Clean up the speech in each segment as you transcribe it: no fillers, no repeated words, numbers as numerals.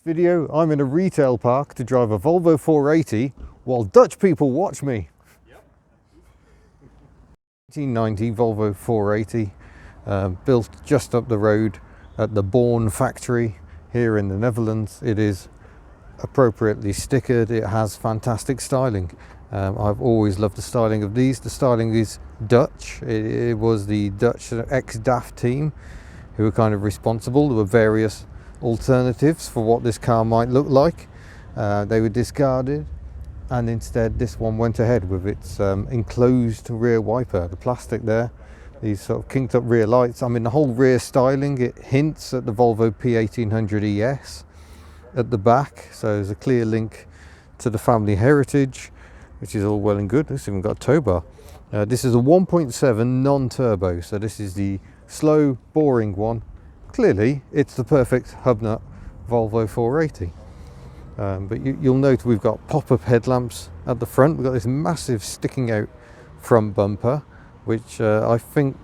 Video, I'm in a retail park to drive a Volvo 480 while Dutch people watch me. Yep. 1990 Volvo 480, built just up the road at the Born factory here in the Netherlands. It is appropriately stickered. It has fantastic styling. I've always loved the styling of these. The styling is Dutch. It was the Dutch ex-DAF team who were kind of responsible. There were various alternatives for what this car might look like. They were discarded, and instead this one went ahead with its enclosed rear wiper, the plastic there, these sort of kinked up rear lights. I mean, the whole rear styling, it hints at the Volvo P1800 ES at the back, so there's a clear link to the family heritage, which is all well and good. It's even got a tow bar. This is a 1.7 non-turbo, so this is the slow, boring one. Clearly, it's the perfect hub nut Volvo 480. But you'll note we've got pop-up headlamps at the front. We've got this massive sticking out front bumper, which I think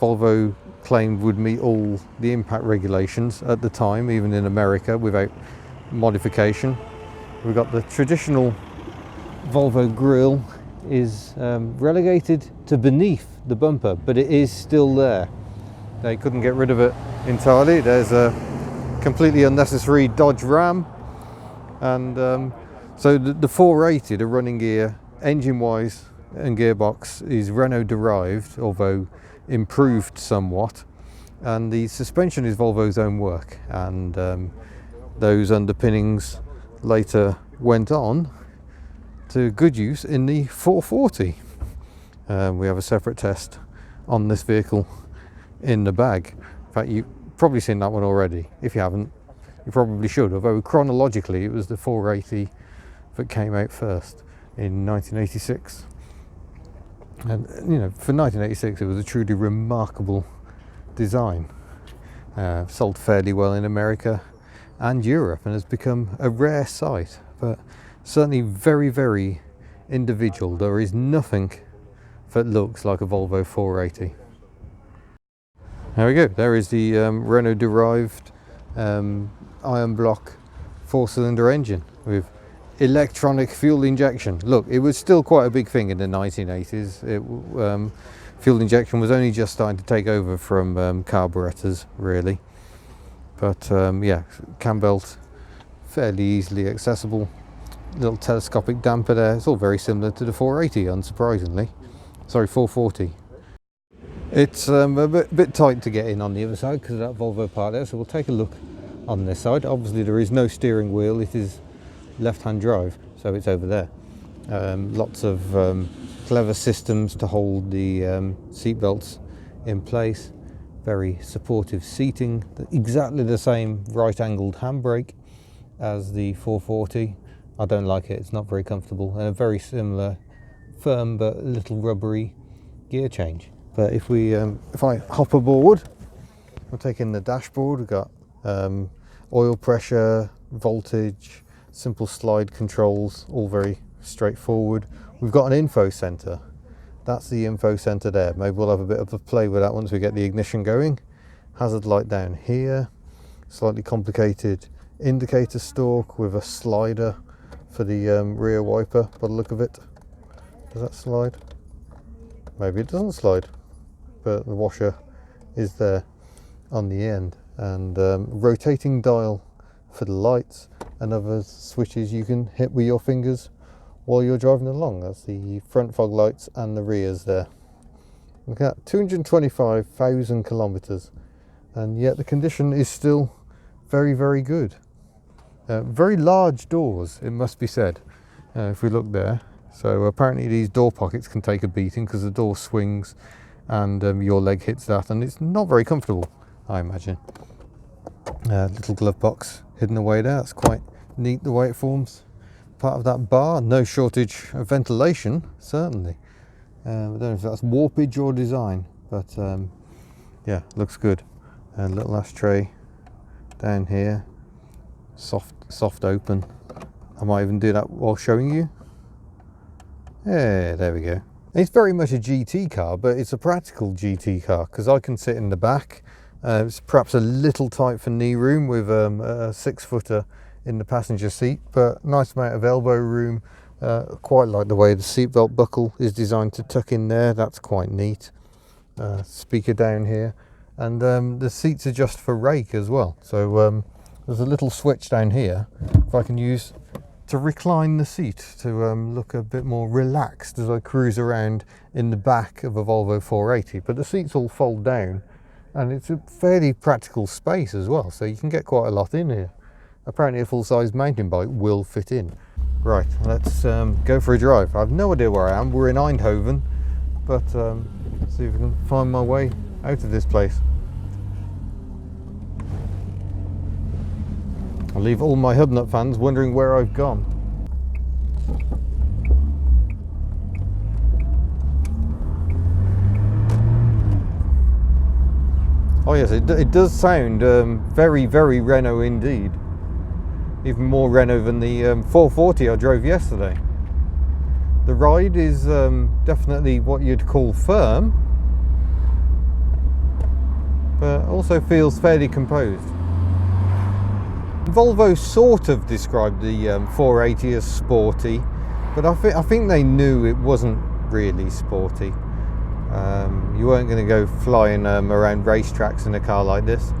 Volvo claimed would meet all the impact regulations at the time, even in America, without modification. We've got the traditional Volvo grille is relegated to beneath the bumper, but it is still there. They couldn't get rid of it entirely. There's a completely unnecessary Dodge Ram, and so the 480, the running gear, engine-wise and gearbox, is Renault derived, although improved somewhat, and the suspension is Volvo's own work, and those underpinnings later went on to good use in the 440. We have a separate test on this vehicle in the bag. In fact, you've probably seen that one already. If you haven't, you probably should, although chronologically it was the 480 that came out first in 1986. And you know, for 1986 it was a truly remarkable design. Sold fairly well in America and Europe, and has become a rare sight, but certainly very, very individual. There is nothing that looks like a Volvo 480. There we go. There is the Renault derived iron block 4-cylinder engine with electronic fuel injection. Look, it was still quite a big thing in the 1980s. Fuel injection was only just starting to take over from carburetors, really. But yeah, cam belt fairly easily accessible. Little telescopic damper there. It's all very similar to the 480, unsurprisingly. Sorry, 440. It's a bit tight to get in on the other side because of that Volvo part there, so we'll take a look on this side. Obviously there is no steering wheel, it is left-hand drive, so it's over there. Lots of clever systems to hold the seat belts in place. Very supportive seating, exactly the same right-angled handbrake as the 440. I don't like it, it's not very comfortable, and a very similar firm but a little rubbery gear change. But if I hop aboard, we'll take in the dashboard. We've got oil pressure, voltage, simple slide controls, all very straightforward. We've got an info center. That's the info center there. Maybe we'll have a bit of a play with that once we get the ignition going. Hazard light down here, slightly complicated indicator stalk with a slider for the rear wiper by the look of it. Does that slide? Maybe it doesn't slide, but the washer is there on the end, and rotating dial for the lights and other switches you can hit with your fingers while you're driving along. That's the front fog lights and the rears there. Look at that, 225,000 kilometers, and yet the condition is still very, very good. Very large doors, it must be said, if we look there. So apparently these door pockets can take a beating because the door swings and your leg hits that, and it's not very comfortable, I imagine. Little glove box hidden away there. That's quite neat the way it forms part of that bar. No shortage of ventilation, certainly. I don't know if that's warpage or design, but yeah, looks good. A little ashtray down here, soft open. I might even do that while showing you. Yeah, there we go. It's very much a GT car, but it's a practical GT car because I can sit in the back. It's perhaps a little tight for knee room with a 6-footer in the passenger seat, but nice amount of elbow room. Quite like the way the seatbelt buckle is designed to tuck in there. That's quite neat. Speaker down here, and the seats adjust for rake as well. So there's a little switch down here if I can use to recline the seat to look a bit more relaxed as I cruise around in the back of a Volvo 480. But the seats all fold down, and it's a fairly practical space as well, so you can get quite a lot in here. Apparently a full-size mountain bike will fit in. Right, let's go for a drive. I have no idea where I am. We're in Eindhoven, but let's see if I can find my way out of this place. I'll leave all my Hubnut fans wondering where I've gone. Oh yes, it does sound very, very Renault indeed. Even more Renault than the 440 I drove yesterday. The ride is definitely what you'd call firm, but also feels fairly composed. Volvo sort of described the 480 as sporty, but I think they knew it wasn't really sporty. You weren't going to go flying around racetracks in a car like this.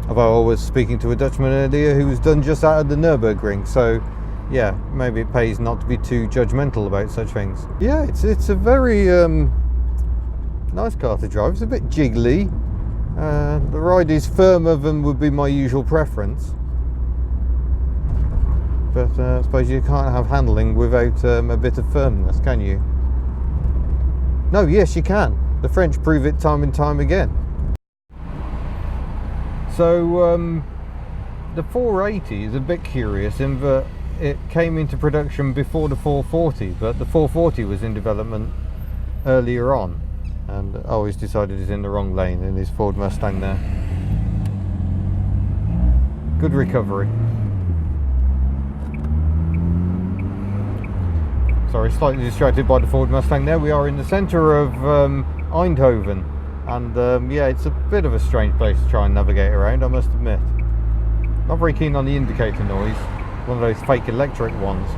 Although I was speaking to a Dutchman earlier who was done just out of the Nürburgring, so yeah, maybe it pays not to be too judgmental about such things. Yeah, it's a very nice car to drive. It's a bit jiggly. The ride is firmer than would be my usual preference. But I suppose you can't have handling without a bit of firmness, can you? No, yes you can. The French prove it time and time again. So the 480 is a bit curious in that it came into production before the 440, but the 440 was in development earlier on, and I always decided it's in the wrong lane in his Ford Mustang there. Good recovery. Sorry, slightly distracted by the Ford Mustang there. We are in the centre of Eindhoven, and yeah, it's a bit of a strange place to try and navigate around, I must admit. Not very keen on the indicator noise, one of those fake electric ones.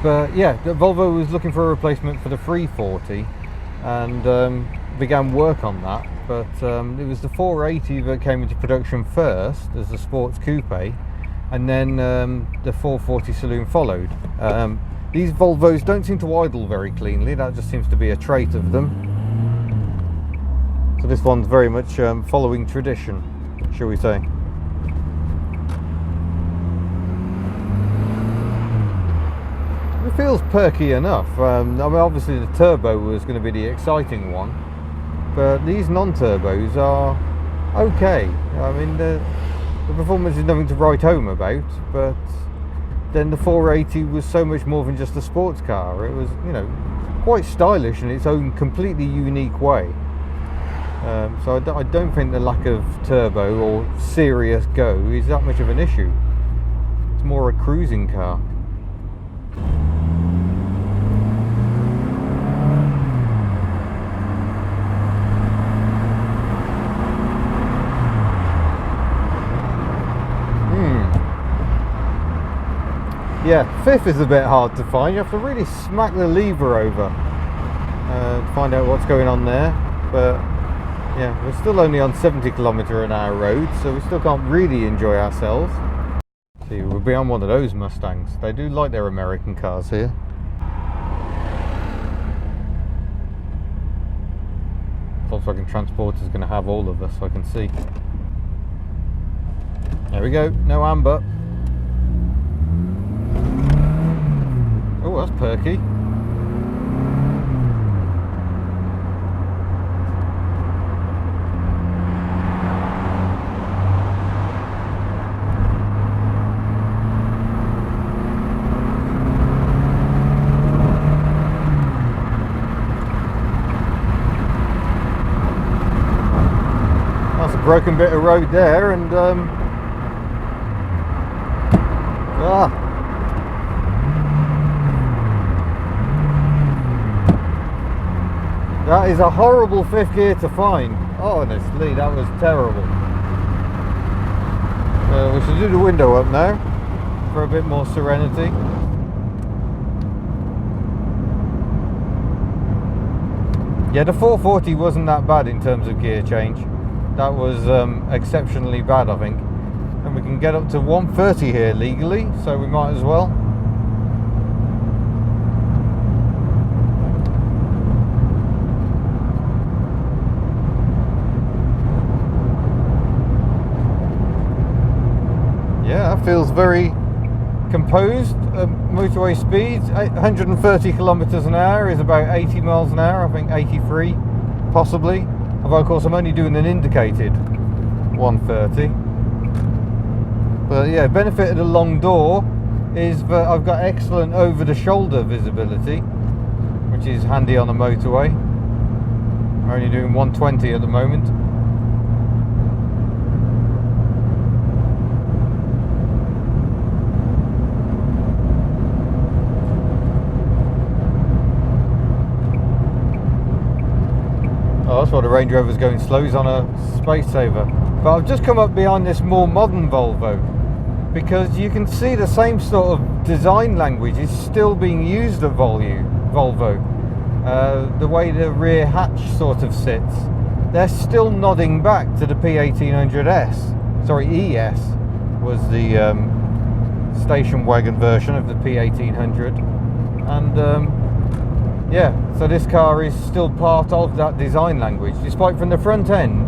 But yeah, Volvo was looking for a replacement for the 340 and began work on that, but it was the 480 that came into production first as a sports coupe, and then the 440 saloon followed. These Volvos don't seem to idle very cleanly. That just seems to be a trait of them. So this one's very much following tradition, shall we say. It feels perky enough. I mean, obviously the turbo was going to be the exciting one, but these non-turbos are okay. I mean, the performance is nothing to write home about, but then the 480 was so much more than just a sports car. It was, you know, quite stylish in its own completely unique way. So I don't think the lack of turbo or serious go is that much of an issue. It's more a cruising car. Yeah, fifth is a bit hard to find. You have to really smack the lever over to find out what's going on there. But yeah, we're still only on 70 km/h roads, so we still can't really enjoy ourselves. See, we'll be on one of those Mustangs. They do like their American cars here. Volkswagen Transporter is going to have all of us, I can see. There we go, no amber. Oh, that's perky. That's a broken bit of road there, and that is a horrible fifth gear to find. Honestly, that was terrible. We should do the window up now for a bit more serenity. Yeah, the 440 wasn't that bad in terms of gear change. That was exceptionally bad, I think. And we can get up to 130 here legally, so we might as well. Yeah, that feels very composed. Motorway speeds, 130 kilometers an hour is about 80 miles an hour, I think 83 possibly. Although of course I'm only doing an indicated 130. But yeah, benefit of the long door is that I've got excellent over the shoulder visibility, which is handy on a motorway. I'm only doing 120 at the moment. Oh, that's why the Range Rover's going slow. He's on a space saver. But I've just come up behind this more modern Volvo, because you can see the same sort of design language is still being used at Volvo. The way the rear hatch sort of sits, they're still nodding back to the P1800S. Sorry, ES was the station wagon version of the P1800. And yeah, so this car is still part of that design language, despite from the front end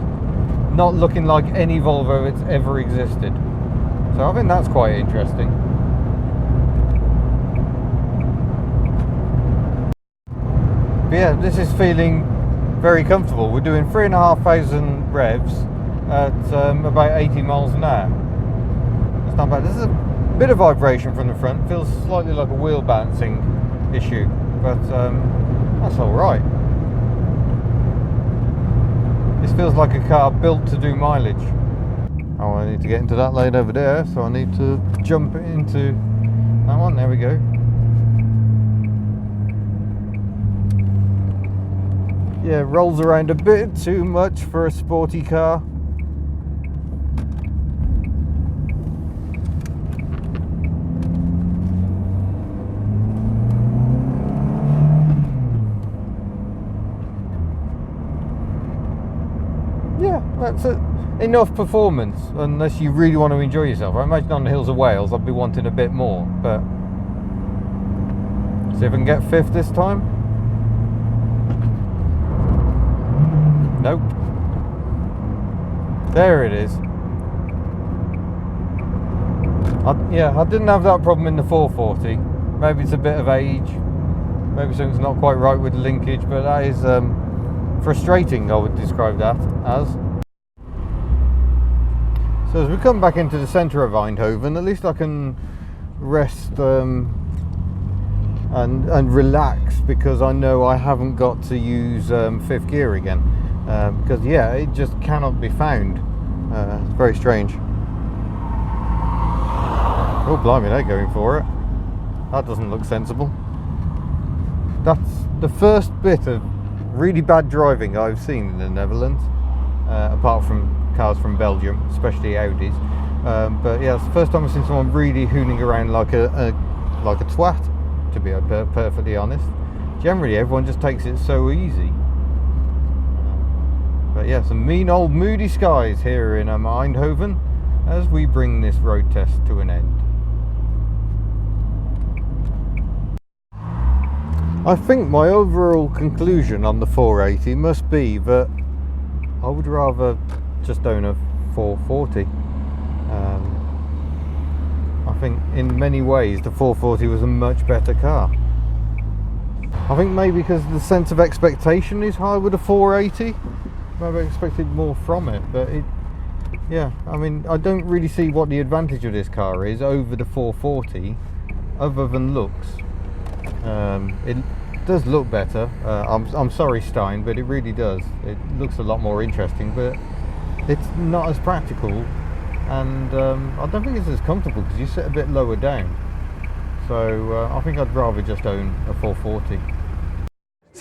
not looking like any Volvo that's ever existed. So I think that's quite interesting. But yeah, this is feeling very comfortable. We're doing 3,500 revs at about 80 miles an hour. It's not bad. There's a bit of vibration from the front. Feels slightly like a wheel bouncing issue, but that's all right. This feels like a car built to do mileage. Oh, I need to get into that lane over there, so I need to jump into that one. There we go. Yeah, rolls around a bit too much for a sporty car. Yeah, that's it. Enough performance, unless you really want to enjoy yourself. I imagine on the hills of Wales I'd be wanting a bit more, but see if I can get fifth this time. Nope. There it is. I didn't have that problem in the 440. Maybe it's a bit of age. Maybe something's not quite right with the linkage, but that is frustrating, I would describe that as. So as we come back into the centre of Eindhoven, at least I can rest and relax, because I know I haven't got to use fifth gear again, because yeah, it just cannot be found. It's very strange. Oh blimey, they're going for it. That doesn't look sensible. That's the first bit of really bad driving I've seen in the Netherlands, apart from cars from Belgium, especially Audis. But yeah, it's the first time I've seen someone really hooning around like a twat, to be perfectly honest. Generally everyone just takes it so easy. But yeah, some mean old moody skies here in Eindhoven as we bring this road test to an end. I think my overall conclusion on the 480 must be that I would rather just own a 440. I think in many ways the 440 was a much better car. I think maybe because the sense of expectation is high with a 480. Maybe I expected more from it, but yeah, I mean, I don't really see what the advantage of this car is over the 440, other than looks. It does look better. I'm sorry, Stein, but it really does. It looks a lot more interesting, but it's not as practical, and I don't think it's as comfortable because you sit a bit lower down. So I think I'd rather just own a 440.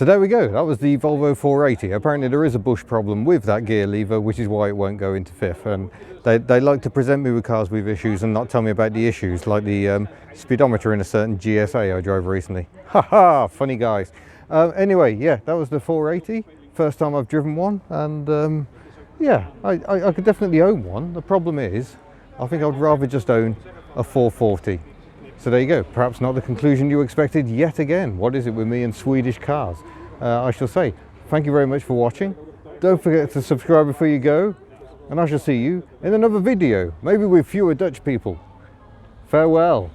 So there we go, that was the Volvo 480. Apparently there is a bush problem with that gear lever, which is why it won't go into fifth. And they like to present me with cars with issues and not tell me about the issues, like the speedometer in a certain GSA I drove recently. Haha, funny guys. Anyway, yeah, that was the 480. First time I've driven one, and yeah, I could definitely own one. The problem is, I think I'd rather just own a 440. So there you go, perhaps not the conclusion you expected yet again. What is it with me and Swedish cars? I shall say, thank you very much for watching. Don't forget to subscribe before you go, and I shall see you in another video, maybe with fewer Dutch people. Farewell.